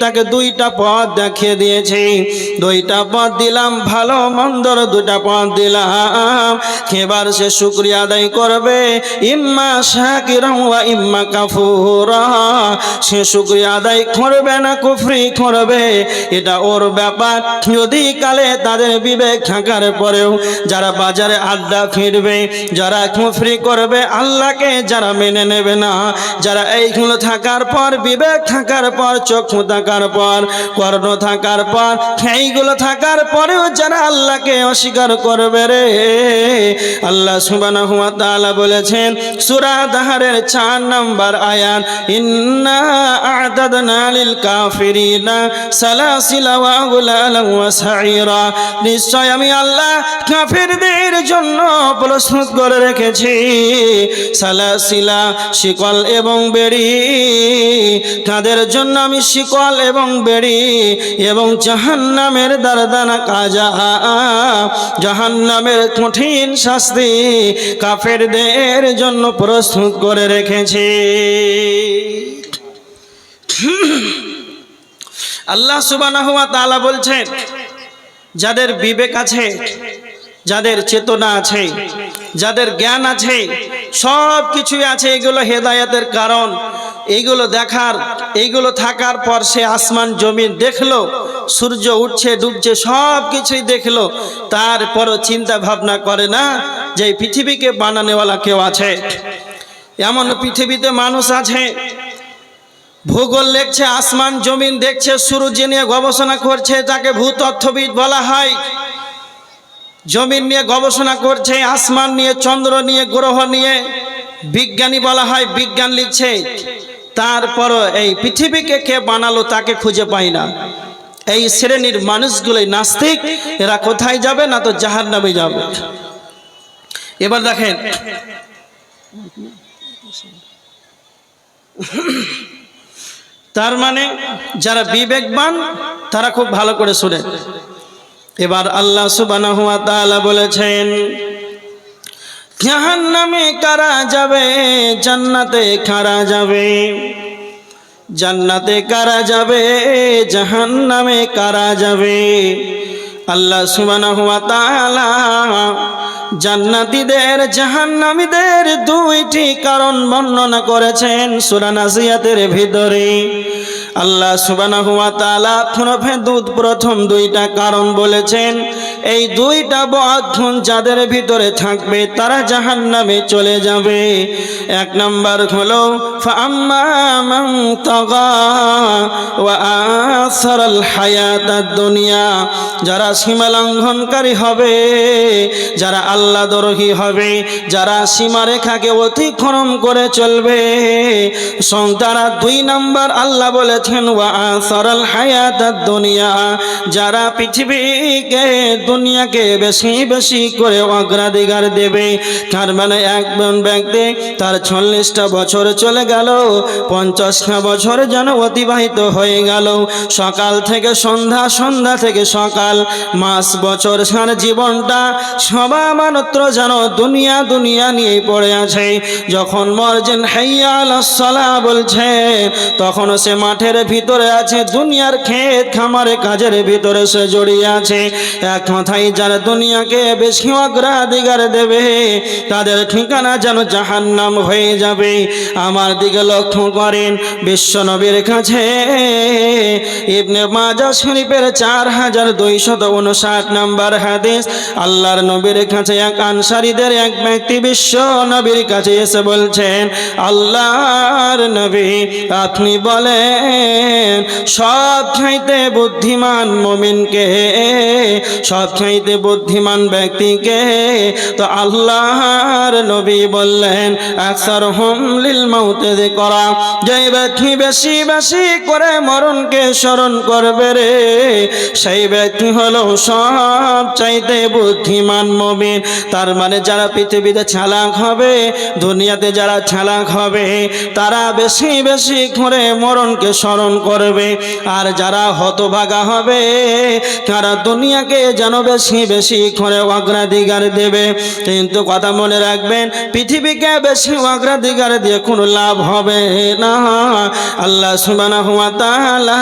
তাকে দুইটা পথ দেখিয়ে দিয়েছে, দুইটা পথ দিলাম, ভালো মন্দর দুটা পথ দিলাম। এবার সে শুকরিয়া আদায় করবে, ইম্মা শাকিরা ওয়া ইম্মা কাফুরা। সে শুকরিয়া আদায় করবে না কুফরি করবে, এটা ওর ব্যাপার। যদি কালে তাদের বিবেক থাকার পরেও যারা বাজারে আড্ডা ফিরবে, যারা কুফরি করবে, আল্লাহকে যারা মেনে নেবে না, যারা এইগুলো থাকার পর, বিবেক থাকার পর, চক্ষু থাকার পর, কর্ণ থাকার পর, এইগুলো থাকার পরেও যারা আল্লাহকে অস্বীকার করবে রে, আল্লাহ সুবহানাহু ওয়া তাআলা বলেছেন সূরা দাহরের 4 নম্বর আয়াত, ইন্না আ'তাদনা লিল কাফিরিনা সালাসিলা ওয়া আগলালা ওয়া সাইরা। নিশ্চয় আমি আল্লাহ কাফিরদের জন্য প্রস্তুত করে রেখেছি সালাসিলা, শিকল এবং বেড়ি। তাদের জন্য আমি শিকল এবং বেড়ি এবং জাহান্নামের দারদানা কাজা, জাহান্নামের কঠিন শাস্তি কাফেরদের জন্য প্রস্তুত করে রেখেছি। আল্লাহ সুবহানাহু ওয়া তাআলা বলছেন, যাদের বিবেক আছে, যাদের চেতনা আছে, যাদের জ্ঞান আছে, সব কিছুই আছে, এগুলো হেদায়েতের কারণ। এইগুলো দেখার, এইগুলো থাকার পর সে আসমান জমিন দেখলো, সূর্য উঠছে ডুবছে, সব কিছুই দেখলো, তারপরও চিন্তা ভাবনা করে না যে এই পৃথিবীকে বানানোওয়ালা কেউ আছে। এমন পৃথিবীতে মানুষ আছে, ভূগোল লিখছে, আসমান জমিন দেখছে, সূর্য নিয়ে গবেষণা করছে, তাকে ভূতত্ত্ববিদ বলা হয়। জমিন নিয়ে গবেষণা করছে, আসমান নিয়ে, চন্দ্র নিয়ে, গ্রহ নিয়ে বিজ্ঞানী বলা হয়, বিজ্ঞান লিখছে। তারপরও এই পৃথিবীকে কে বানালো তাকে খুঁজে পাই না। এই শ্রেণীর মানুষগুলোই নাস্তিক, এরা কোথায় যাবে? না তো জাহান্নামে যাবে। এবার দেখেন, তার মানে যারা বিবেকবান তারা খুব ভালো করে শুনে। এবার আল্লাহ সুবহানাহু ওয়া তাআলা বলেছেন, জাহান্নামে কারা যাবে, জান্নাতে কারা যাবে, জান্নাতে কারা যাবে, জাহান্নামে কারা যাবে। আল্লাহ সুবহানাহু ওয়া তাআলা জান্নাতীদের জাহান্নামীদের দুইটি কারণ বর্ণনা করেছেন সূরা নাজিয়াতের ভিতরে। আল্লাহ সুবহানাহু ওয়া তাআলা প্রথম দুইটা কারণ বলেছেন, এই দুইটা বন্ধন যাদের ভিতরে থাকবে তারা জাহান্নামে চলে যাবে। এক নাম্বার হলো ফাআম্মা মান তাগা ওয়া আসারাল হায়াতাদ দুনিয়া, যারা সীমা লঙ্ঘনকারী হবে, যারা আল্লাহদ্রোহী হবে, যারা সীমারেখাকে অতিক্রম করে চলবে, তারা দুই নাম্বার আল্লাহ বলেছেন ওয়া আসারাল হায়াতাদ দুনিয়া, যারা পৃথিবীকে, দুনিয়াকে বেশি বেশি করে অগ্রাধিকার দেবে। তার মানে একজন ব্যক্তি তার 40টা বছর চলে গেল, 50টা বছর যেন অতিবাহিত হয়ে গেল, সকাল থেকে সন্ধ্যা, সন্ধ্যা থেকে সকাল, মাস বছর, সারা জীবনটা সবামাত্র যেন দুনিয়া দুনিয়া নিয়ে পড়ে আছে। যখন মরজেন হাইয়া আলাস সালাহ বলছে, তখন সে মাঠের ভিতরে আছে, দুনিয়ার ক্ষেত খামারে কাজের ভিতরে সে জড়িয়ে আছে। এক কথায় যারা দুনিয়াকে বেশি অগ্রাধিকার দেবে তাদের ঠিকানা যেন জাহান্নাম হয়ে যাবে। আমার দিকে লক্ষ্য করেন, বিশ্ব নবীর কাছে ইবনে মাজাহ শরীফের 4259 নম্বর হাদিস, আল্লাহর নবীর কাছে এক আনসারীদের এক ব্যক্তি বিশ্ব নবীর কাছে এসে বলছেন, আল্লাহর নবী আপনি বলেন সবচাইতে বুদ্ধিমান মুমিনকে, সবচাইতে বুদ্ধিমান ব্যক্তিকে? তো আল্লাহর নবী বললেন আকসারহুম লিল মাউতে যিকরা, যে ব্যক্তি বেশি বেশি করে মরণকে স্মরণ করবে রে, সেই ব্যক্তি হলো সবচাইতে বুদ্ধিমান মুমিন। তার মানে যারা পৃথিবীতে চালাক হবে, দুনিয়াতে যারা চালাক হবে, তারা বেশি বেশি করে মরণকে স্মরণ স্মরণ করবে। আর যারা হতভাগা হবে তারা দুনিয়াকে যেন বেশি বেশি করে অগ্রাধিকার দেবে। কিন্তু কথা মনে রাখবেন, পৃথিবীকে বেশি অগ্রাধিকার দিয়ে কোনো লাভ হবে না। আল্লাহ সুবহানাহু ওয়া তাআলা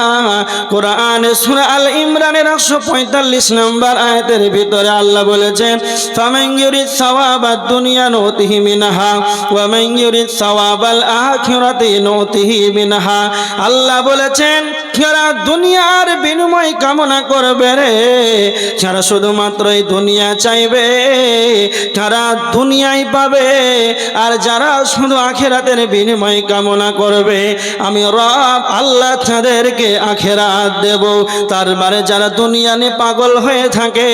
কোরআনে সূরা আল ইমরানের 145 নম্বর আয়াতের ভিতরে আল্লাহ বলেছেন, ফামান ইউরিদ সাওয়াবাদ দুনিয়া নুতিহি মিনহা ওয়া মান ইউরিদ সাওয়াবাল আখিরাতি নুতিহি মিনহা। আল্লাহ বলেছেন, যারা দুনিয়ার বিনিময় কামনা করবে রে, যারা শুধুমাত্র এই দুনিয়া চাইবে তারা দুনিয়াই পাবে। আর যারা শুধু আখিরাতের বিনিময় কামনা করবে আমি রব আল্লাহ তাদেরকে আখিরাত দেব। তার মানে যারা দুনিয়া নিয়ে পাগল হয়ে থাকে,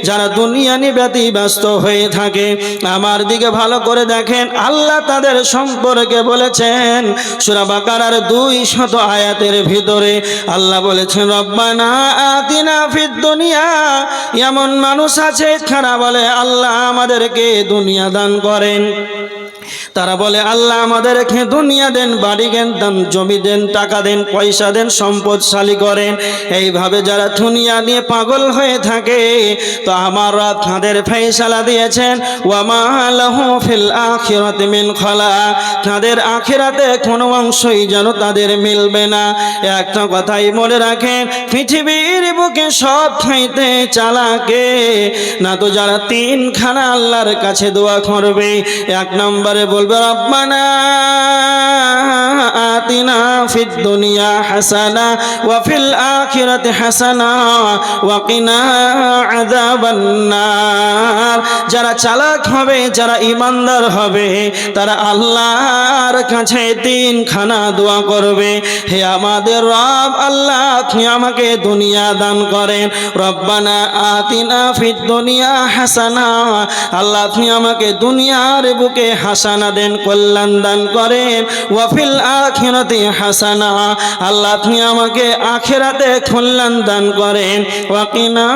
যারা দুনিয়া নিয়ে ব্যতিব্যস্ত হয়ে থাকে, আমার দিকে ভালো করে দেখেন, আল্লাহ তাদের সম্পর্কে বলেছেন সূরা বাকারার 200 আয়াতের ভিতরে আল্লাহ বলেছেন, রব্বানা আতিনা ফিদ দুনিয়া। এমন মানুষ আছে তারা বলে আল্লাহ আমাদেরকে দুনিয়া দান করেন, তারা বলে আল্লাহ আমাদেরকে দুনিয়া দেন, বাড়ি দেন, জমি দেন, টাকা দেন, পয়সা দেন, সম্পদশালী করেন। এইভাবে যারা দুনিয়া নিয়ে পাগল হয়ে থাকে তো আমার রব তাদের ফয়সালা দিয়েছেন, ওয়া মা লাহু ফিল আখিরাতি মিন খালাক। তাদের আখিরাতে কোনো অংশই যেন তাদের মিলবে না। একটা কথাই মনে রাখেন, পৃথিবীর বুকে সব খাইতে চালাকে না তো যারা তিনখানা আল্লাহর কাছে দোয়া করবে। এক নম্বরে বলবে রব্বানা আতিনা ফিদ দুনিয়া হাসানা ওয়া ফিল আখিরাতি হাসানা ওয়া কিনা আযাবান নার। যারা চালাক হবে, যারা ঈমানদার হবে, তারা আল্লাহর কাছে তিনখানা দোয়া করবে, হে আমাদের রব আল্লাহ আপনি আমাকে দুনিয়া দান করেন। রব্বানা আতিনা ফিদ দুনিয়া হাসানা, আল্লাহ আপনি আমাকে দুনিয়ার বুকে হাসানা দেন, কল্যাণ দান করেন। ওয়া ফিল আখিরাতি হাসানা, আল্লাহ আপনি আমাকে আখিরাতে কল্যাণ দান করেন। ওয়া কিনা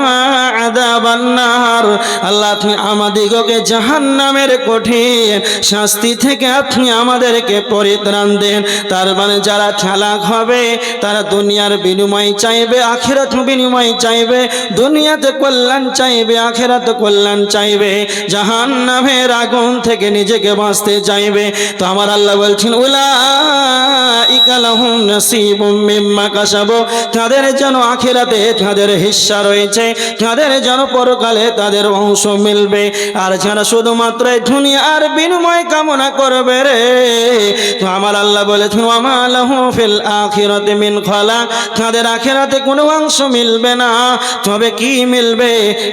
আযাবান নার, আল্লাহ আপনি আমাদিগকে জাহান্নামের কঠিন শাস্তি থেকে আপনি আমাদেরকে পরিত্রাণ দেন। তার মানে যারা চালাক হবে তারা দুনিয়ার বিনিময় চাইবে, আখিরাত বিনিময় চাইবে, দুনিয়াতে কল্যাণ চাইবে, আখিরাতে কল্যাণ চাইবে, জাহান্নামের আগুন থেকে নিজেকে বাঁচতে চাইবে। তো আমার আল্লাহ বলছেন, উলাইকা লাহুম নাসিবুম মিম্মা কাসাবু, তাদের যেন আখিরাতে তাদের হিস্সা রয়েছে, তাদের যেন পরকালে তাদের অংশ মিলবে। আর যারা শুধুমাত্র দুনিয়ার বিনিময় কামনা করবে রে, তো আমার আল্লাহ বলেছেন, ওয়া মা লাহু ফিল আখিরাতি মিন খালাক, তাদের আখিরাতে কোনো অংশ মিলবে না। তবে কি মিলবে?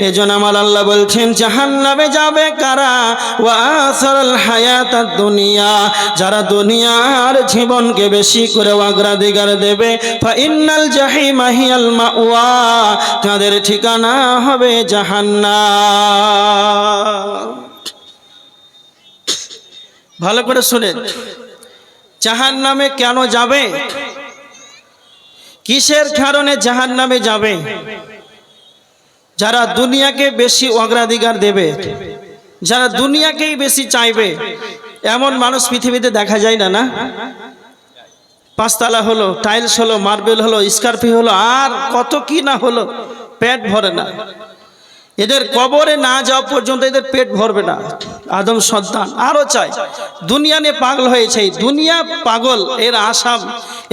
এজন্য আমার আল্লাহ বলছেন, জাহান্নামে যাবে কারা? ওয়া আসারাল হায়াতাদ দুনিয়া, যারা দুনিয়ার জীবনকে বেশি করে অগ্রাধিকার দেবে, ফা ইন্নাল জাহিমা হিয়াল মাওয়া, তাদের ঠিকানা হবে জাহান্নাম। ভালো করে শুনেন, জাহান্নামে কেন যাবে? কিসের কারণে জাহান্নামে যাবে? যারা দুনিয়াকে বেশি অগ্রাধিকার দেবে, যারা দুনিয়াকেই বেশি চাইবে, এমন মানুষ পৃথিবীতে দেখা যায় না। না, পাঁচতলা হলো, টাইলস হলো, মার্বেল হলো, স্কার্পি হলো, আর কত কি না হলো, পেট ভরে না। এদের কবরে না যাওয়া পর্যন্ত এদের পেট ভরবে না। আদম সন্তান আরো চাই, দুনিয়া নিয়ে পাগল হয়েছে, দুনিয়া পাগল, এর আসাম,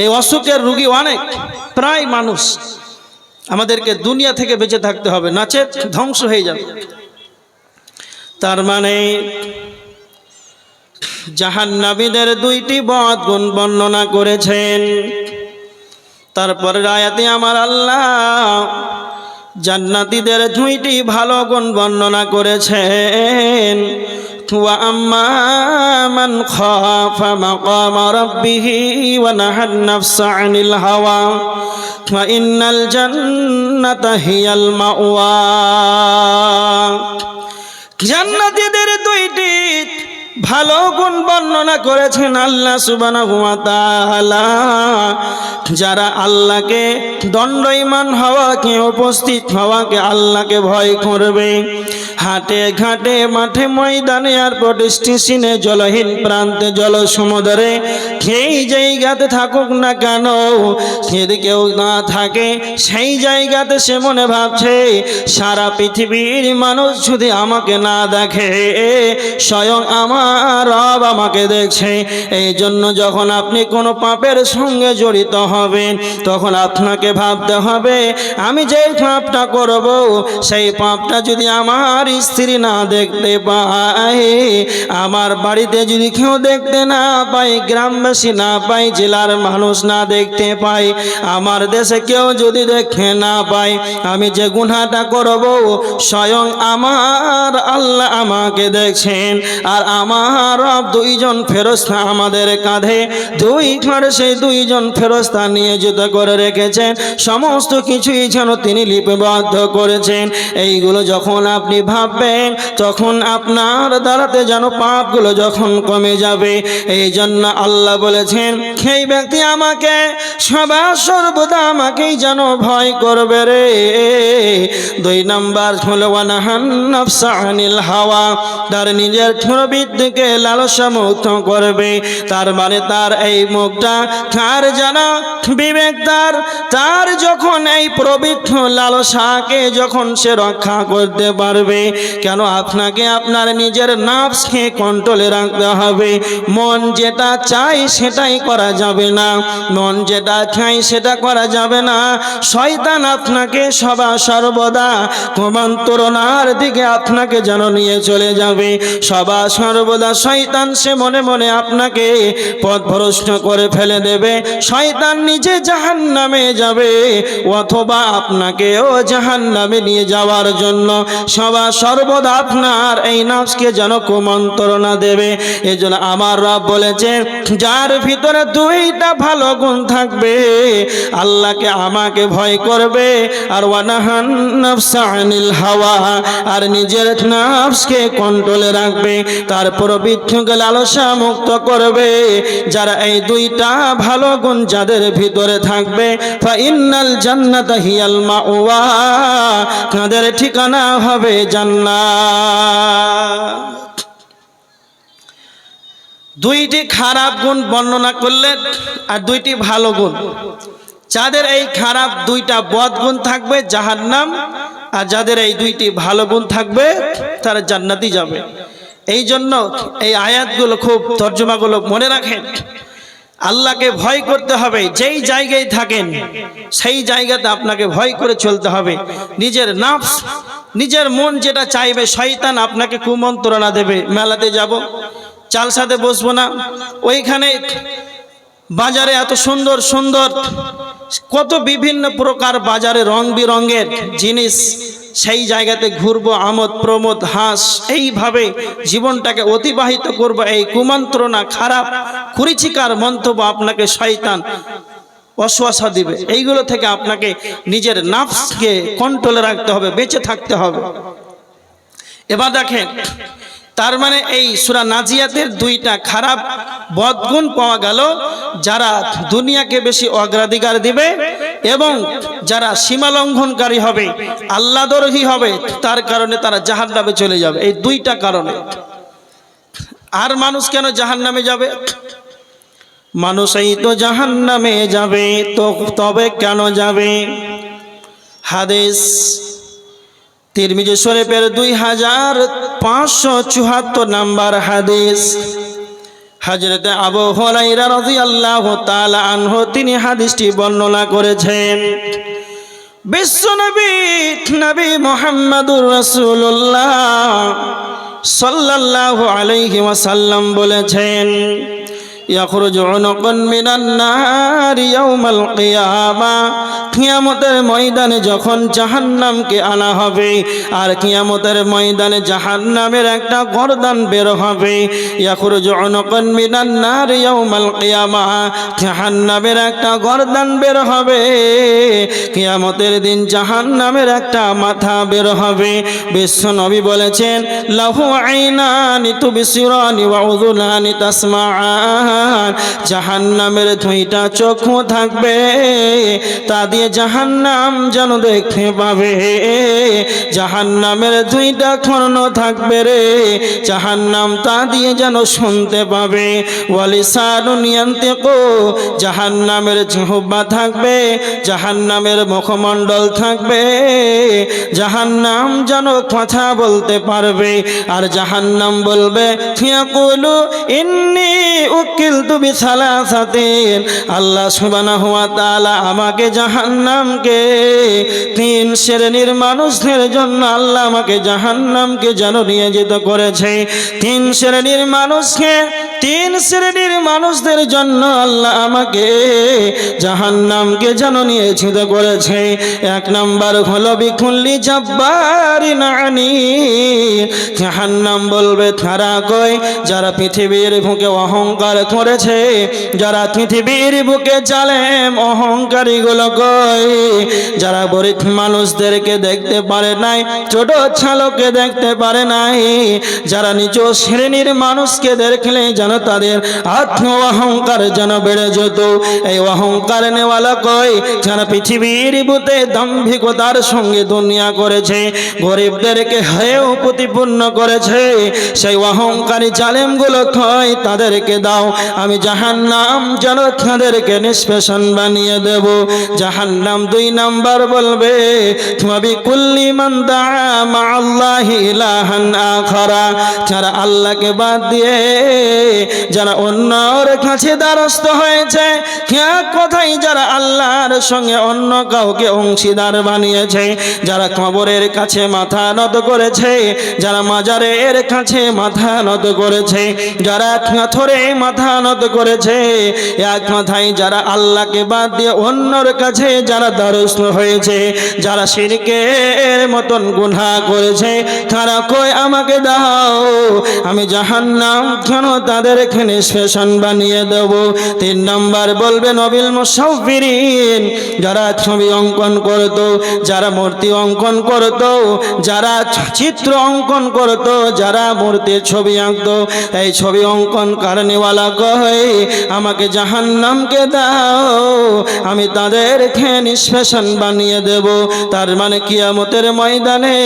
এই অসুখের রোগী অনেক, প্রায় মানুষ। আমাদেরকে দুনিয়া থেকে বেঁচে থাকতে হবে, নচেত ধ্বংস হয়ে যাবে। তার মানে জাহান্নামীদের দুইটি বদ গুণ বর্ণনা করেছেন। তারপরে আয়াতে আমার আল্লাহ জান্নাতীদের দুইটি ভালো গুণ বর্ণনা করেছেন। ওয়া আম্মা মান খাফা মাকামা রাব্বিহি ওয়া নাহান নাফসা আনিল হাওয়া ফা ইন্নাল জান্নাতা হিয়াল মাওয়া। জান্নাতীদের দুইটি ভালো গুণ বর্ণনা করেছেন আল্লাহ সুবহানাহু ওয়া তাআলা। যারা আল্লাহকে দণ্ডায়মান হওয়াকে, উপস্থিত হওয়াকে, আল্লাহকে ভয় করবে, হাটে ঘাটে মাঠে ময়দানে এয়ারপোর্ট স্টেশনে জলহীন প্রান্তে জল সমুদ্রে সেই জায়গাতে থাকুক না কেন, যদি কেউ না থাকে সেই জায়গাতে সে মনে ভাবছে সারা পৃথিবীর মানুষ যদি আমাকে না দেখে স্বয়ং আমার রব আমাকে দেখছে। এই জন্য যখন আপনি কোনো পাপের সঙ্গে জড়িত হবেন তখন আপনাকে ভাবতে হবে আমি যেই পাপটা করব সেই পাপটা যদি আমার স্ত্রী না দেখতে পায়, আমার বাড়িতে যদি কেউ দেখতে না পায়, গ্রামবাসী না পায়, জেলার মানুষ না দেখতে পায়, আমার দেশে কেউ যদি দেখতে না পায়, আমি যে গুনাহটা করব স্বয়ং আমার আল্লাহ আমাকে দেখছেন। আর আমার রব দুইজন ফেরেশতা আমাদের কাঁধে দুই ঘাড়ে সেই দুইজন ফেরেশতা নিয়োজিত করে রেখেছেন, সমস্ত কিছুই যেন তিনি লিপিবদ্ধ করেছেন। এইগুলো যখন আপনি ভাববেন তখন আপনার দ্বারাতে যেন পাপগুলো যখন কমে যাবে। এই জন্য আল্লাহ বলেছেন সেই ব্যক্তি আমাকে সদা সর্বদা আমাকেই যেন ভয় করবে রে। 2 নাম্বার হলো ওয়ানাহান নাফসা আনিল হাওয়া, তার নিজের প্রবৃত্তিকে লালসা মুক্ত করবে। তার মানে তার এই মুখটা কার জানা বিবেক, তার যখন এই প্রবৃত্তি লালসাকে যখন সে রক্ষা করতে পারবে, কেন আপনাকে আপনার নিজের নাফসকে কন্ট্রোলে রাখতে হবে। মন যেটা চাই সেটাই করা যাবে না, মন যেটা চাই সেটা করা যাবে না। শয়তান আপনাকে সদা সর্বদা কুমন্ত্রণার দিকে আপনাকে যেন নিয়ে চলে যাবে। সদা সর্বদা শয়তান সে মনে মনে আপনাকে পথভ্রষ্ট করে ফেলে দেবে। শয়তান নিজে জাহান্নামে যাবে অথবা আপনাকেও জাহান্নামে নিয়ে যাওয়ার জন্য সদা সর্বদা আপনার এই নফসকে যেন কুমন্ত্রণা দেবে। এজন্য আমার রব বলেছেন যার ভিতরে 2টা ভালো গুণ থাকবে, আল্লাহকে আমাকে ভয় করবে, আর ওয়ানাহান নাফসা আনিল হাওয়া, আর নিজের নফসকে কন্ট্রোলে রাখবে, তার প্রবৃত্তিকে লালসা মুক্ত করবে। যারা এই 2টা ভালো গুণ যাদের ভিতরে থাকবে ফাইন্নাল জান্নাতা হিয়াল মাওয়া, তাদের ঠিকানা হবে জান্নাত। 2টি খারাপ গুণ বর্ণনা করলেন আর 2টি ভালো গুণ। যাদের এই খারাপ 2টা বদ গুণ থাকবে জাহান্নাম, আর যাদের এই 2টি ভালো গুণ থাকবে তারা জান্নাতে যাবে। এই জন্য এই আয়াতগুলো খুব তর্জমাগুলো মনে রাখেন। আল্লাহকে ভয় করতে হবে, যেই জায়গায় থাকেন সেই জায়গাতে আপনাকে ভয় করে চলতে হবে। নিজের নফস নিজের মন যেটা চাইবে শয়তান আপনাকে কুমন্ত্রণা দেবে। মেলাতে যাব, চালসাতে বসবো না, ওইখানে বাজারে এত সুন্দর সুন্দর কত বিভিন্ন প্রকার বাজারে রং বিরঙের জিনিস, সেই জায়গাতে ঘুরবো, আমোদ প্রমোদ হাস, এইভাবে জীবনটাকে অতিবাহিত করবো। এই কুমন্ত্রণা খারাপ কুরুচিকার মন্তব্য আপনাকে শয়তান ওয়াসওয়াসা দিবে। এইগুলো থেকে আপনাকে নিজের নফসকে কন্ট্রোলে রাখতে হবে, বেঁচে থাকতে হবে। এবার দেখেন, তার মানে এই সূরা নাজিয়াতের 2টা খারাপ বদগুণ পাওয়া গেল। যারা দুনিয়াকে বেশি অগ্রাধিকার দিবে এবং যারা সীমা লঙ্ঘনকারী হবে, আল্লাহদ্রোহী হবে, তার কারণে তারা জাহান্নামে চলে যাবে। এই 2টা কারণে। আর মানুষ কেন জাহান্নামে যাবে? মানুষ এই তো জাহান্নামে যাবে, তো তবে কেন যাবে? হাদিস তিরমিজি শরীফের 2574 নাম্বার হাদিস। হযরত আবু হুরায়রা রাদিয়াল্লাহু তাআলা আনহু তিনি হাদিসটি বর্ণনা করেছেন। বিশ্বনবী নবী মুহাম্মদুর রাসূলুল্লাহ সাল্লাল্লাহু আলাইহি ওয়াসাল্লাম বলেছেন ইয়াখরুজু উনুকুন মিনান নারি ইয়াউমাল কিয়ামা, কিয়ামতের ময়দানে যখন জাহান্নামকে আনা হবে আর কিয়ামতের ময়দানে জাহান্নামের একটা গর্দান বের হবে। ইয়াখরুজু উনুকুন মিনান নারি ইয়াউমাল কিয়ামা, জাহান্নামের একটা গর্দান বের হবে। কিয়ামতের দিন জাহান্নামের একটা মাথা বের হবে। বিশ্ব নবী বলেছেন লাহু আইনানি তুবসিরানি ওয়া উযুনানি তাসমাআ, মুসলমান, জাহান্নামের দুইটা চক্ষু থাকবে, তা দিয়ে জাহান্নাম যেন দেখতে পাবে। জাহান্নামের দুইটা কর্ণ থাকবে রে, জাহান্নাম তা দিয়ে যেন শুনতে পাবে। ওয়ালিসানুন ইয়ান্তিকু, জাহান্নামের জিহ্বা থাকবে, জাহান্নামের মুখমণ্ডল থাকবে, জাহান্নাম যেন কথা বলতে পারবে। আর জাহান্নাম বলবে ইয়াকুলু ইন্নী উকিলতু বিসালাসাতিন, আল্লাহ সুবহানাহু ওয়া তাআলা আমাকে জাহান্নামকে তিন শ্রেণীর মানুষদের জন্য আল্লাহ আমাকে জাহান্নামকে যেন নিয়োজিত করেছে। তিন শ্রেণীর মানুষকে, তিন শ্রেণীর মানুষদের জন্য আল্লাহ আমাকে জাহান্নামকে যেন নিয়োজিত করেছে। এক নাম্বার হলো বিকুল্লি জাব্বারিন আনীদ, জাহান্নাম বলবে তারা কই যারা পৃথিবীর বুকে অহংকার করেছে, যারা পৃথিবীর বুকে জালেম অহংকারী গুলো কই, যারা গরিব মানুষদেরকে দেখতে পারে নাই, ছোট ছালকে দেখতে পারে নাই, যারা নিজ শ্রেণীর মানুষকে দেখলে যেন তাদের আত্ম অহংকার যেন বেড়ে যেত। এই অহংকার নেওয়ালা কই যারা পৃথিবীর বুকে দাম্ভিকতার সঙ্গে দুনিয়া করেছে, গরিবদেরকে হেয় প্রতিপূর্ণ করেছে, সেই অহংকারী জালেমগুলো কই তাদেরকে দাও, আমি জাহান্নাম যেন তাদেরকে নিষ্পেষণ বানিয়ে দেব। জাহান্নাম দুই নাম্বার বলবে তুমি কুল্লি মান দাআ মাআল্লাহি ইলাহান আখারা, যারা আল্লাহকে বাদ দিয়ে যারা অন্যর কাছে দ্বারস্থ হয়েছে, এক কথাই যারা আল্লাহর সঙ্গে অন্য কাউকে অংশীদার বানিয়েছে, যারা কবরের কাছে মাথা নত করেছে, যারা মাজারের কাছে মাথা নত করেছে, যারা পাথরে মাথা নত করেছে, এক কথাই যারা আল্লাহকে বাদ দিয়ে অন্যর কাছে যারা দ্বারস্থ হয়েছে, যারা শিরকের মতন গুনাহ করেছে, তারা কই আমাকে দাও, আমি জাহান্নাম কেন তাদেরকে নিষ্পেষণ বানিয়ে দেব। তিন নাম্বার বলবে নবিল মুসাফিরিন, যারা ছবি অঙ্কন করত, যারা মূর্তি অঙ্কন করত, যারা চিত্র অঙ্কন করত, যারা মূর্তির ছবি আঁকত, এই ছবি অঙ্কন কারণেওয়ালা কয় আমাকে জাহান্নামকে দাও, আমি তাদেরকে নিষ্পেষণ বানিয়ে দেব। তার মানে কিয়ামতের ময়দানে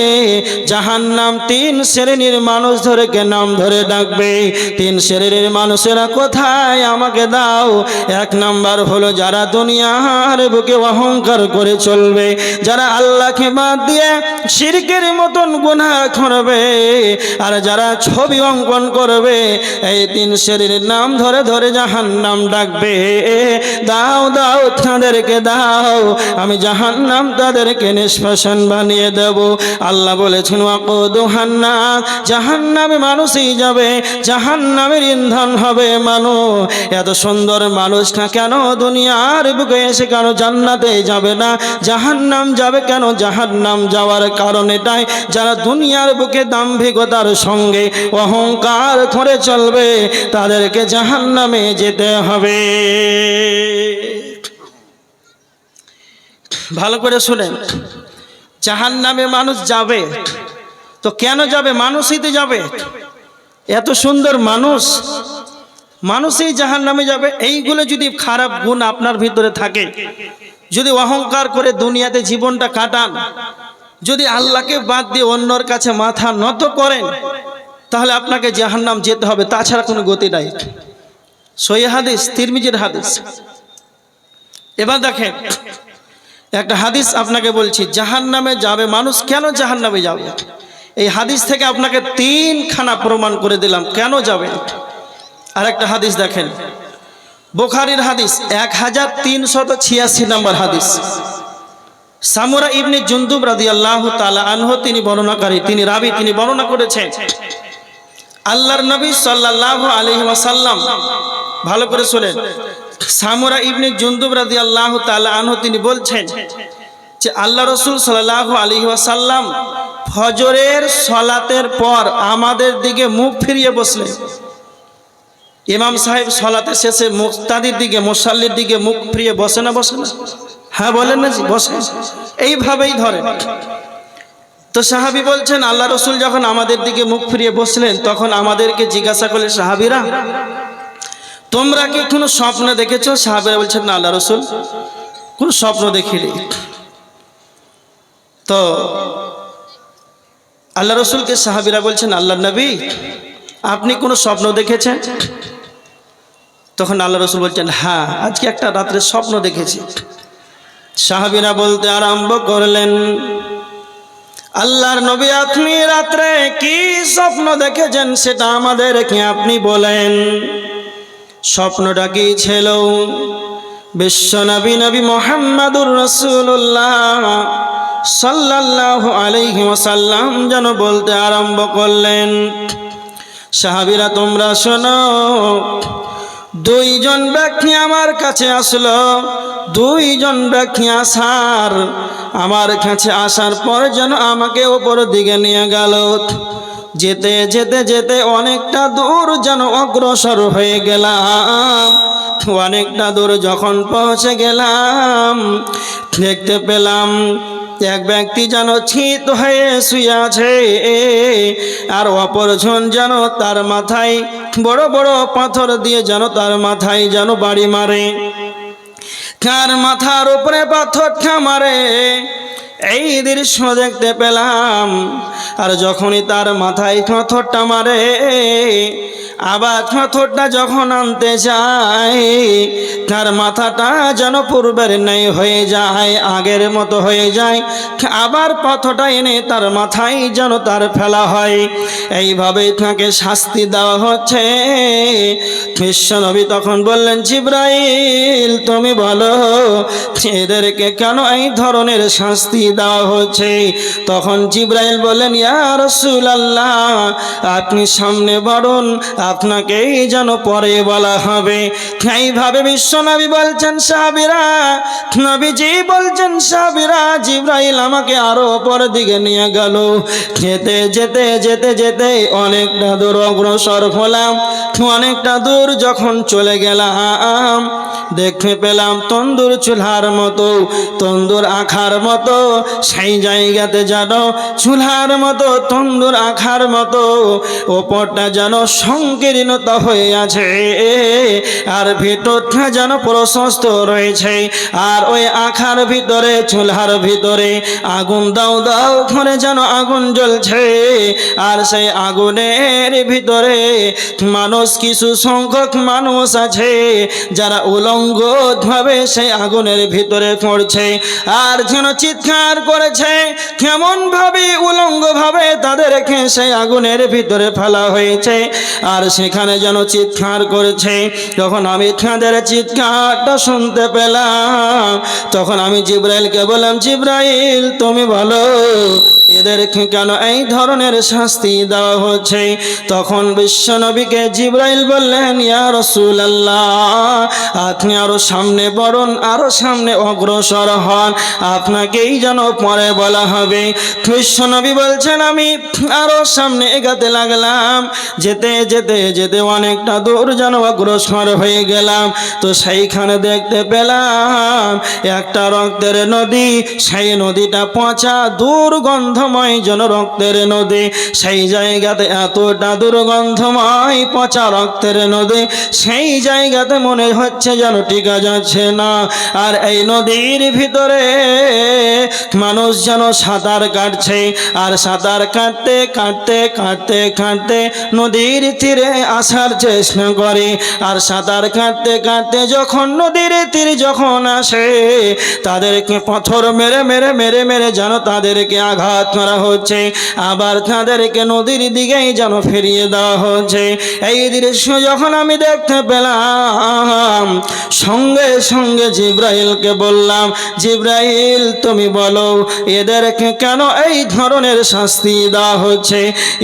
জাহান্নাম তিন শ্রেণীর মানুষ ধরেকে নাম ধরে ডাকবে। তিন শ্রেণীর মানুষেরা কোথায় আমাকে দাও? এক নাম্বার হলো যারা দুনিয়ার বুকে অহংকার করে চলবে, যারা আল্লাহকে বাদ দিয়ে শিরকের মতন গুনাহ করবে, আর যারা ছবি অঙ্কন করবে, এই তিন শ্রেণীর নাম ধরে ধরে জাহান্নাম ডাকবে, দাও দাও তাদেরকে দাও, আমি জাহান্নাম তাদেরকে নিষ্পেষণ বানিয়ে দেব। আল্লাহ বলেছেন ওয়াকুদুহান নাস, জাহান্নামে মানুষই যাবে, জাহান্নামের ইন্ধন হবে মানুষ। এত সুন্দর মানুষটা কেন দুনিয়ার বুকে এসে কেন জান্নাতে যাবে না, জাহান্নাম যাবে কেন? জাহান্নাম যাওয়ার কারণ এটাই, যারা দুনিয়ার বুকে দাম্ভিকতার সঙ্গে অহংকার করে চলবে, তাদেরকে জাহান্নামে যেতে হবে। ভালো করে শুনেন, জাহান্নামে মানুষ যাবে তো কেন যাবে? মানুষই তো যাবে। এত সুন্দর মানুষ, মানুষই জাহান্নামে যাবে। এইগুলো যদি খারাপ গুণ আপনার ভিতরে থাকে, যদি অহংকার করে দুনিয়াতে জীবনটা কাটান, যদি আল্লাহকে বাদ দিয়ে অন্যর কাছে মাথা নত করেন, তাহলে আপনাকে জাহান্নাম যেতে হবে, তাছাড়া কোনো গতি নাই। সহিহ হাদিস, তিরমিজির হাদিস। এবার দেখেন একটা হাদিস আপনাকে বলছি, জাহান্নামে যাবে মানুষ। কেন জাহান্নামে যাবে? এই হাদিস থেকে আপনাকে তিনখানা প্রমাণ করে দিলাম কেন যাবে। আর একটা হাদিস দেখেন, বুখারীর হাদিস 1386 নম্বর হাদিস। সামুরা ইবনে জুনদুব রাদিয়াল্লাহু তাআলা আনহু তিনি বর্ণনাকারী, তিনি রাবী, তিনি বর্ণনা করেছেন আল্লাহর নবী সাল্লাল্লাহু আলাইহি ওয়াসাল্লাম, ভালো করে শুনেন, সামুরা ইবনে জুনদুব রাদিয়াল্লাহু তাআলা আনহু তিনি বলছেন যে আল্লাহ রাসূল সাল্লাল্লাহু আলাইহি ওয়াসাল্লাম ফজরের সালাতের পর আমাদের দিকে মুখ ফিরিয়ে বসলেন। ইমাম সাহেব সালাতের শেষে মুক্তাদির দিকে, মুসাল্লির দিকে মুখ ফিরিয়ে বসে না? বসে না? হ্যাঁ বলেন না? বসে। এইভাবেই ধরে। তো সাহাবী বলছেন আল্লাহ রাসূল যখন আমাদের দিকে মুখ ফিরিয়ে বসলেন, তখন আমাদেরকে জিজ্ঞাসা করলেন সাহাবীরা তোমরা কি কোনো স্বপ্ন দেখেছো? সাহাবীরা বলছেন না আল্লাহ রাসূল, কোনো স্বপ্ন দেখিনি। তো আল্লাহ রাসূলকে সাহাবীরা বলছেন আল্লাহ নবী আপনি কোনো স্বপ্ন দেখেছেন? তখন আল্লাহ রাসূল বলছেন হ্যাঁ, আজকে একটা রাত্রে স্বপ্ন দেখেছি। সাহাবীরা বলতে আরম্ভ করলেন আল্লাহর নবী আপনি রাত্রে কি স্বপ্ন দেখেছেন সেটা আমাদেরকে আপনি বলেন। স্বপ্নটা কি ছিল? বিশ্বনবী নবী মুহাম্মদুর রাসূলুল্লাহ সাল্লাল্লাহু আলাইহি ওয়াসাল্লাম যেন বলতে আরম্ভ করলেন সাহাবীরা তোমরা শোনো, দুইজন ব্যক্তি আমার কাছে আসলো। দুইজন ব্যক্তি আমার কাছে আসার পর যেন আমাকে ওপর দিকে নিয়ে গেল। যেতে যেতে যেতে অনেকটা দূর যেন অগ্রসর হয়ে গেলাম। অনেকটা দূর যখন পৌঁছে গেলাম দেখতে পেলাম এক ব্যক্তি যেন চিত হয়ে শুয়ে আছে, আর অপরজন যেন তার মাথায় বড় বড় পাথর দিয়ে যেন তার মাথায় যেন বাড়ি মারে। কার মাথার উপরে পাথরটা মারে এই দৃশ্য দেখতে পেলাম। আর যখনই তার মাথায় পাথরটা মারে আবার পাথরটা যখন আনতে যায় তার মাথাটা যেন পূর্বের ন্যায় হয়ে যায়, আগের মতো হয়ে যায়। আবার পাথরটা এনে তার মাথায় যেন তার ফেলা হয়। এইভাবে তাকে শাস্তি দেওয়া হচ্ছে। বিশ্বনবী তখন বললেন জিবরাইল তুমি বলো এদেরকে কেন এই ধরনের শাস্তি দেওয়া হচ্ছে? তখন জিবরাইল বললেন ইয়া রাসূলুল্লাহ আপনি সামনে বাড়ুন, আপনাকেই যেন পরে বলা হবে। এইভাবে বিশ্বনবী বলছেন সাহাবীরা, নবীজি বলছেন সাহাবীরা জিবরাইল আমাকে আরো উপর দিকে নিয়ে গেল। যেতে যেতে যেতে যেতে অনেকটা দূর অগ্রসর হলাম। অনেকটা দূর যখন চলে গেলাম দেখতে পেলাম তন্দুর চুলার মতো, তন্দুর আখার মতো সেই জায়গাতে যেন চুলার মতো তন্দুর আখার মতো ওপরটা যেন সংকীর্ণতা হয়ে আছে, আর ভিতরটা যেন প্রশস্ত রয়েছে। আর ওই আখার ভিতরে চুলার ভিতরে আগুন দাও দাও করে যেন আগুন জ্বলছে। আর সেই আগুনের ভিতরে মানুষ, কিছু সংখ্যক মানুষ আছে যারা উলঙ্গ ভাবে সেই আগুনের ভিতরে পড়ছে আর যেন চিৎকার করেছে। কেমন ভাবে উলঙ্গ ভাবে তাদেরকে সেই আগুনের ভিতরে ফেলা হয়েছে আর সেখানে যেন চিৎকার করেছে। যখন আমি তাদের চিৎকারটা শুনতে পেলাম তখন আমি জিবরাইলকে বললাম জিবরাইল তুমি বলো এদেরকে কেন এই ধরনের শাস্তি দেওয়া হচ্ছে? তখন বিশ্বনবীকে জিবরাইল বললেন ইয়া রাসূলুল্লাহ আপনি আরো সামনে বড়ুন, আরো সামনে অগ্রসর হন, আপনাকেই যেন পরে বলা হবে। বিশ্বনবী বলছেন আমি আরো সামনে এগাতে লাগলাম। যেতে যেতে যেতে অনেকটা দূর যেন অগ্রসর হয়ে গেলাম। তো সেইখানে দেখতে পেলাম একটা রক্তের নদী। সেই নদীটা পচা দুর্গন্ধময় যেন রক্তের নদী। সেই জায়গাতে এতটা দুর্গন্ধময় পচা রক্তের নদী, সেই জায়গাতে মনে হচ্ছে যেন টিকা যাচ্ছে না। আর এই নদীর ভিতরে মানুষ যেন সাঁতার কাটছে, আর সাঁতার কাটতে কাটতে কাটতে কাটতে নদীর তীরে আসার চেষ্টা করে। আর সাঁতার কাটতে কাটতে যখন নদীর তীর যখন আসে তাদেরকে পাথর মেরে মেরে মেরে মেরে যেন তাদেরকে আঘাত করা হচ্ছে, আবার তাদেরকে নদীর দিকেই যেন ফিরিয়ে দেওয়া হচ্ছে। এই দৃশ্য যখন আমি দেখতে পেলাম সঙ্গে সঙ্গে জিবরাইলকে বললাম জিবরাইল তুমি বলো এদেরকে কেন এই ধরনের শাস্তি দেওয়া হচ্ছে?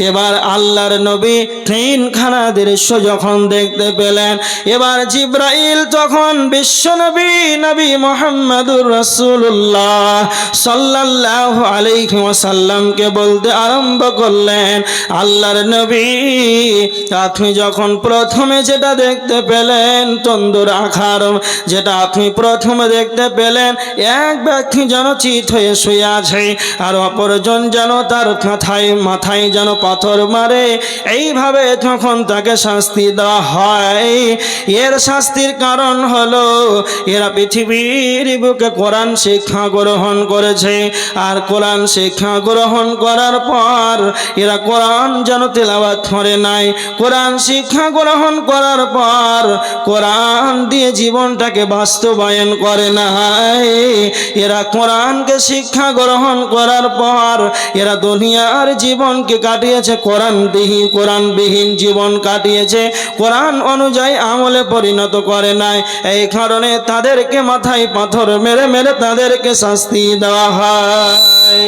এবার আল্লাহর নবী তিনখানা দৃশ্য যখন দেখতে পেলেন এবার জিবরাইল তখন বিশ্বনবী নবী মুহাম্মদুর রাসূলুল্লাহ সাল্লাল্লাহু আলাইহি ওয়াসাল্লাম সাল্লামকে বলতে আরম্ভ করলেন, আল্লাহর নবী, আপনি যখন প্রথমে যেটা দেখতে পেলেন তন্দুর আখার, যেটা আপনি প্রথমে দেখতে পেলেন এক ব্যক্তি যেন চিত হয়ে শুয়ে আছে আর অপরজন যেন তার মাথায় যেন পাথর মারে, এইভাবে তখন তাকে শাস্তি দেওয়া হয়। এর শাস্তির কারণ হলো এরা পৃথিবীর বুকে কোরআন শিক্ষা গ্রহণ করেছে, আর কোরআন শিক্ষা গ্রহণ করার পর এরা কোরআন যেন তেলাওয়াত করে নাই, কোরআন শিক্ষা গ্রহণ করার পর কোরআন দিয়ে জীবনটাকে বাস্তবায়ন করে নাই। এরা কোরআনকে শিক্ষা গ্রহণ করার পর এরা দুনিয়ার জীবনকে কাটিয়েছে কোরআনবিহীন জীবন কাটিয়েছে, কোরআন অনুযায়ী আমলে পরিণত করে নাই। এই কারণে তাদেরকে মাথায় পাথর মেরে মেরে তাদেরকে শাস্তি দেওয়া হয়।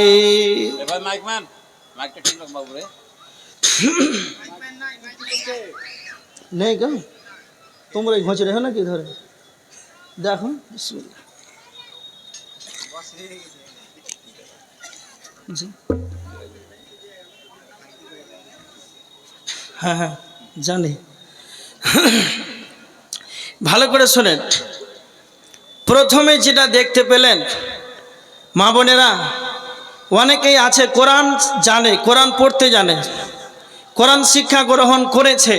নেই কেন তোমরা ঘষে রেখো নাকি ধরে দেখো। হ্যাঁ হ্যাঁ জানি, ভালো করে শোনেন। প্রথমে যেটা দেখতে পেলেন মা বোনেরা, অনেকেই আছে কোরআন জানে, কোরআন পড়তে জানে, কোরআন শিক্ষা গ্রহণ করেছে,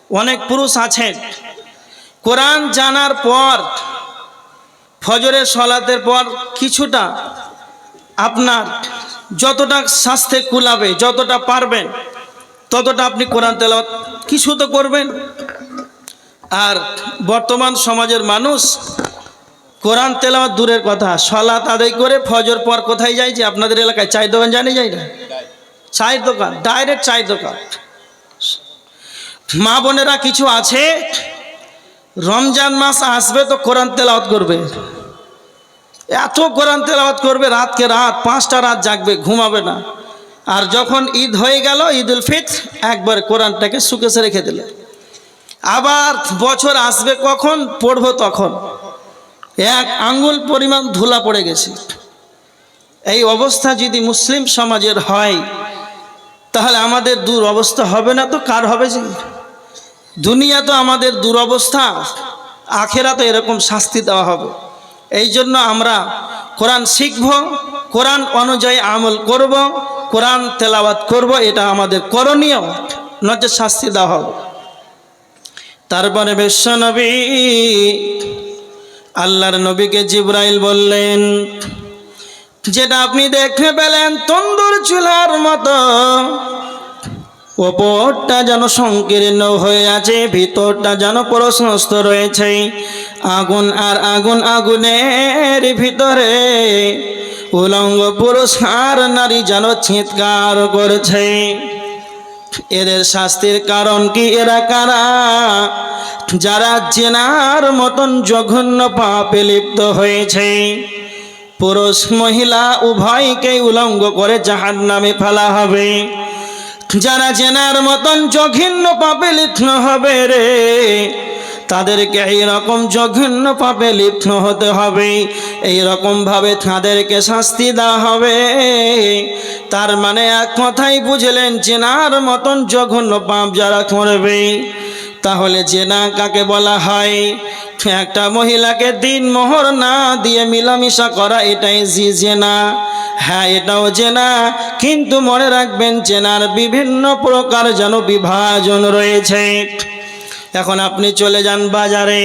অনেক পুরুষ আছেন কোরআন জানার পর ফজরের সলাতের পর কিছুটা আপনার যতটা স্বাস্থ্যে কুলাবে, যতটা পারবেন ততটা আপনি কোরআন তেলাওয়াত কিছু তো করবেন। আর বর্তমান সমাজের মানুষ কোরআন তেলাওয়াত দূরের কথা, সলাত আদায় করে ফজর পর কোথায় যায়? যে আপনাদের এলাকায় চায়ের দোকান জানি যায় না, চায়ের দোকান, ডাইরেক্ট চায়ের দোকান। মা বোনেরা কিছু আছে রমজান মাস আসবে তো কোরআন তেলাওয়াত করবে, এত কোরআন তেলাওয়াত করবে, রাতকে রাত 5টা রাত জাগবে, ঘুমাবে না। আর যখন ঈদ হয়ে গেল, ঈদুল ফিতর, একবার কোরআনটাকে সুকেসে রেখে দিল। আবার বছর আসবে কখন পড়বো তখন 1 আঙ্গুল পরিমাণ ধুলা পড়ে গেছে। এই অবস্থা যদি মুসলিম সমাজের হয় তাহলে আমাদের দুরবস্থা হবে না তো কার হবে? যে দুনিয়া তো আমাদের দুরবস্থা, আখেরাতে এরকম শাস্তি দেওয়া হবে। এই জন্য আমরা কোরআন শিখব, কোরআন অনুযায়ী আমল করব, কোরআন তেলাওয়াত করব, এটা আমাদের করণীয়, নচেৎ শাস্তি দেওয়া হবে। তারপরে বিশ্বনবী আল্লাহর নবীকে জিবরাইল বললেন, যেটা আপনি দেখতে পেলেন তন্দুর চুলার মতো, ওপরটা যেন সংকীর্ণ হয়ে আছে, ভিতরটা যেন প্রশস্ত রয়েছে, আগুন আর আগুন, আগুনের ভিতরে উলঙ্গ পুরুষ আর নারী যেন চিৎকার করেছে। এদের শাস্তির কারণ কি? এরা কারা? যারা জেনার মতন জঘন্য পাপে লিপ্ত হয়েছে। পুরুষ মহিলা উভয়কে উলঙ্গ করে জাহান্নামে ফেলা হবে। যারা জেনার মতন জঘন্য পাপে লিপ্ত হবে রে, তাদেরকে এইরকম জঘন্য পাপে লিপ্ত হতে হবে, এইরকম ভাবে তাদেরকে শাস্তি দেওয়া হবে। তার মানে এক কথাই বুঝলেন, জেনার মতন জঘন্য পাপ যারা করবে, তাহলে জেনা কাকে বলা হয়? একটা মহিলাকে দিনমোহর না দিয়ে মিলামিশা করা, এটাই জেনা। হ্যাঁ, এটাও জেনা, কিন্তু মনে রাখবেন জেনার বিভিন্ন প্রকার যেন বিভাজন রয়েছে। এখন আপনি চলে যান বাজারে,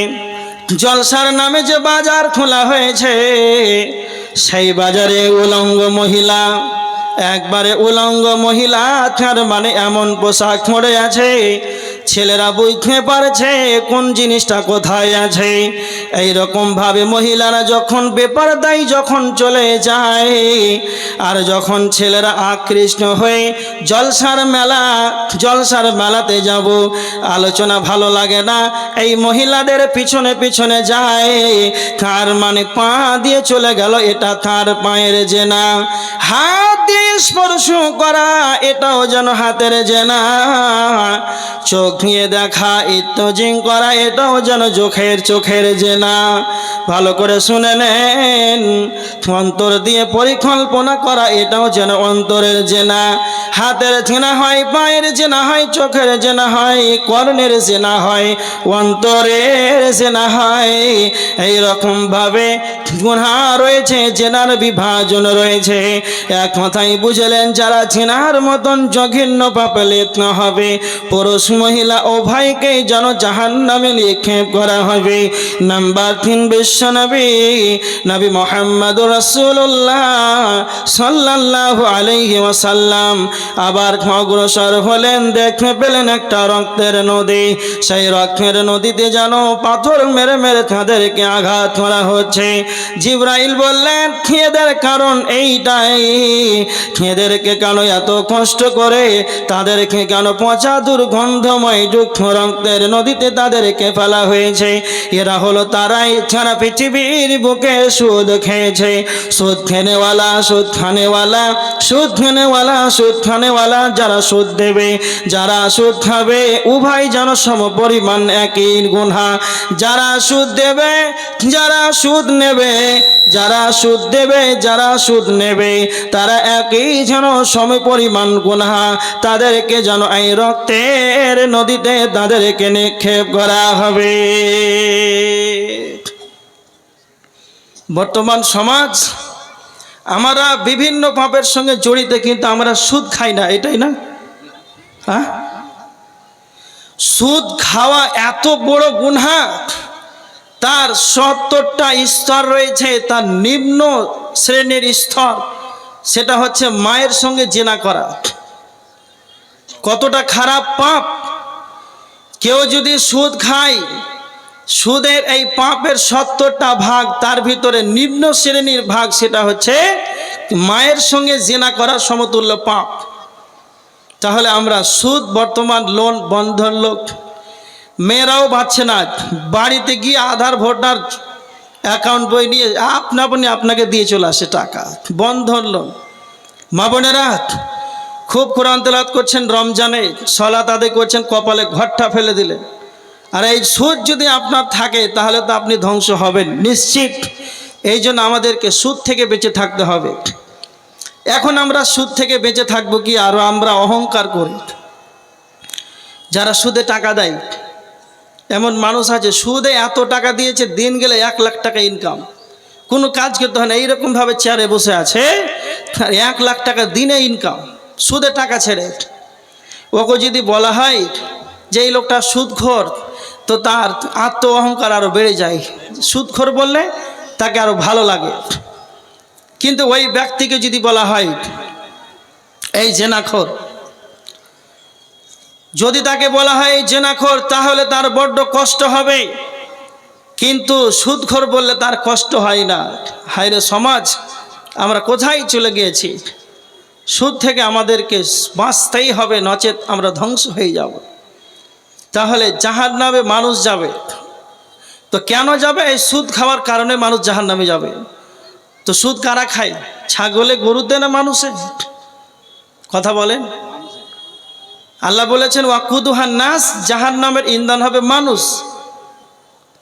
জলসার নামে যে বাজার খোলা হয়েছে, সেই বাজারে উলঙ্গ মহিলা, একবারে উলঙ্গ মহিলা, তার মানে এমন পোশাক পরে আছে ছেলেরা বুঝতে পারছে কোন জিনিসটা কোথায় আছে। এইরকম ভাবে মহিলারা যখন বেপরদাই যখন চলে যায়, আর যখন ছেলেরা আকৃষ্ট হয়ে জলসার মেলাতে যাব, আলোচনা ভালো লাগে না, এই মহিলাদের পিছনে পিছনে যায়, তার মানে পা দিয়ে চলে গেল, এটা তার পায়ের জেনা। হাত দিয়ে স্পর্শ করা, এটাও যেন হাতের জেনা। চোখ নিয়ে দেখা, ইত্তেজিং করা, এটাও যেন চোখের জেনা। ভালো করে শুনে নেন, অন্তর দিয়ে পরিকল্পনা করা এটাও যেন অন্তরের জেনা। হাতের জেনা হয়, পায়ের জেনা হয়, চোখের জেনা হয়, কর্ণের জেনা হয়, অন্তরের জেনা হয়। এইরকম ভাবে গুনাহ রয়েছে, জেনার বিভাজন রয়েছে। এক কথাই বুঝলেন, যারা জেনার মতন জঘন্য পাপে লিপ্ত হবে, পুরুষ মহিলা উভয়কে যেন জাহান্নামে নিক্ষেপ করা হবে। নাম্বার 3, বিশ্বনবী নবী মুহাম্মদুর রাসূলুল্লাহ সাল্লাল্লাহু আলাইহি ওয়াসাল্লাম আবার অগ্রসর হলেন, দেখতে পেলেন একটা রক্তের নদী। সেই রক্তের নদীতে যেন পাথর মেরে মেরে তাদেরকে আঘাত করা হচ্ছে। জিবরাইল বললেন, এদের কারণ এইটাই, এদেরকে কেন এত কষ্ট করে, তাদেরকে কেন পচা দুর্গন্ধময় যুক্ত রক্তের নদীতে তাদেরকে ফেলা হয়েছে। এরা হলো তারাই যারা পৃথিবীর বুকে সুদ খেয়েছে। সুদ খেনেওয়ালা, সুদ খানেওয়ালা, সুদ খেনেওয়ালা, সুদ খানেওয়ালা, যারা সুদ দেবে, যারা সুদ খাবে, উভয় যেন সমপরিমাণ একই গুনাহ। যারা সুদ দেবে, যারা সুদ নেবে, যারা সুদ দেবে, যারা সুদ নেবে, তারা একই যেন সমপরিমাণ গুনাহ। তাদেরকে যেন এই রক্তের নদীতে তাদেরকে নিক্ষেপ করা হবে। বর্তমান সমাজ আমরা বিভিন্ন পাপের সঙ্গে জড়িত, কিন্তু আমরা সুদ খাই না, এটাই না? হ্যাঁ, সুদ খাওয়া এত বড় গুনাহ, তার 70টা স্তর রয়েছে। তার নিম্ন শ্রেণীর স্তর, সেটা হচ্ছে মায়ের সঙ্গে জেনা করা। কতটা খারাপ পাপ! কেউ যদি সুদ খায়, সুদের এই পাপের 70টা ভাগ, তার ভিতরে নিম্ন শ্রেণীর ভাগ, সেটা হচ্ছে মায়ের সঙ্গে জেনা করা সমতুল্য পাপ। তাহলে আমরা সুদ, বর্তমান লোন, বন্ধন লোক, মেয়েরাও পাচ্ছে না, বাড়িতে গিয়ে আধার ভোটার অ্যাকাউন্ট বই নিয়ে আপনাকে দিয়ে চলে আসে টাকা, বন্ধন লোন। মা বোনেরা খুব কোরআন তেলাওয়াত করছেন, রমজানে সালাত আদায় করছেন, কপালে ঘরটা ফেলে দিলেন। আর এই সুদ যদি আপনার থাকে, তাহলে তো আপনি ধ্বংস হবেন নিশ্চিত। এই জন্য আমাদেরকে সুদ থেকে বেঁচে থাকতে হবে। এখন আমরা সুদ থেকে বেঁচে থাকবো কি? আরও আমরা অহংকার করি। যারা সুদে টাকা দেয়, এমন মানুষ আছে সুদে এত টাকা দিয়েছে, দিন গেলে 1 লাখ টাকা ইনকাম, কোনো কাজ করতে হয় না, এইরকমভাবে চেয়ারে বসে আছে, 1 লাখ টাকা দিনে ইনকাম, সুদে টাকা ছেড়ে। ওকে যদি বলা হয় যে এই লোকটা সুদখোর, তো তার আত্ম অহংকার আরও বেড়ে যায়। সুদখোর বললে তাকে আরও ভালো লাগে। কিন্তু ওই ব্যক্তিকে যদি বলা হয় এই জেনাখোর, যদি তাকে বলা হয় এই জেনাখোর, তাহলে তার বড্ড কষ্ট হবে। কিন্তু সুদখোর বললে তার কষ্ট হয় না। হায়রে সমাজ, আমরা কোথায় চলে গিয়েছি? সুদ থেকে আমাদেরকে বাঁচতেই হবে, নচেত আমরা ধ্বংস হয়ে যাব। তাহলে জাহান্নামে মানুষ যাবে। তো কেন যাবে? এই সুদ খাওয়ার কারণে মানুষ জাহান্নামে যাবে। তো সুদ কারা খায়? ছাগলে, গরুতে, না মানুষে? কথা বলেন। আল্লাহ বলেছেন ওয়াকুদুহান নাস, জাহান্নামের ইন্ধন হবে মানুষ।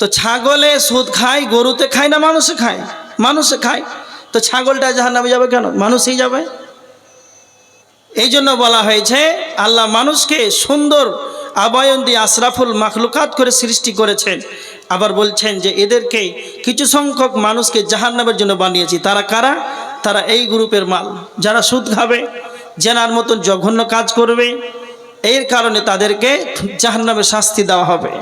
তো ছাগলে সুদ খায়, গরুতে খায়, না মানুষে খায়? মানুষে খায়। তো ছাগলটা জাহান্নামে যাবে কেন? মানুষই যাবে। এই জন্য বলা হয়েছে আল্লাহ মানুষকে সুন্দর আবয়ন দিয়ে আশরাফুল মাখলুকাত করে সৃষ্টি করেছেন। আবার বলছেন যে এদেরকে কিছু সংখ্যক মানুষকে জাহান্নামের জন্য বানিয়েছি। তারা কারা? তারা এই গ্রুপের মাল, যারা সুদ খাবে, জেনার মতন জঘন্য কাজ করবে। এর কারণে তাদেরকে জাহান্নামে শাস্তি দেওয়া হবে।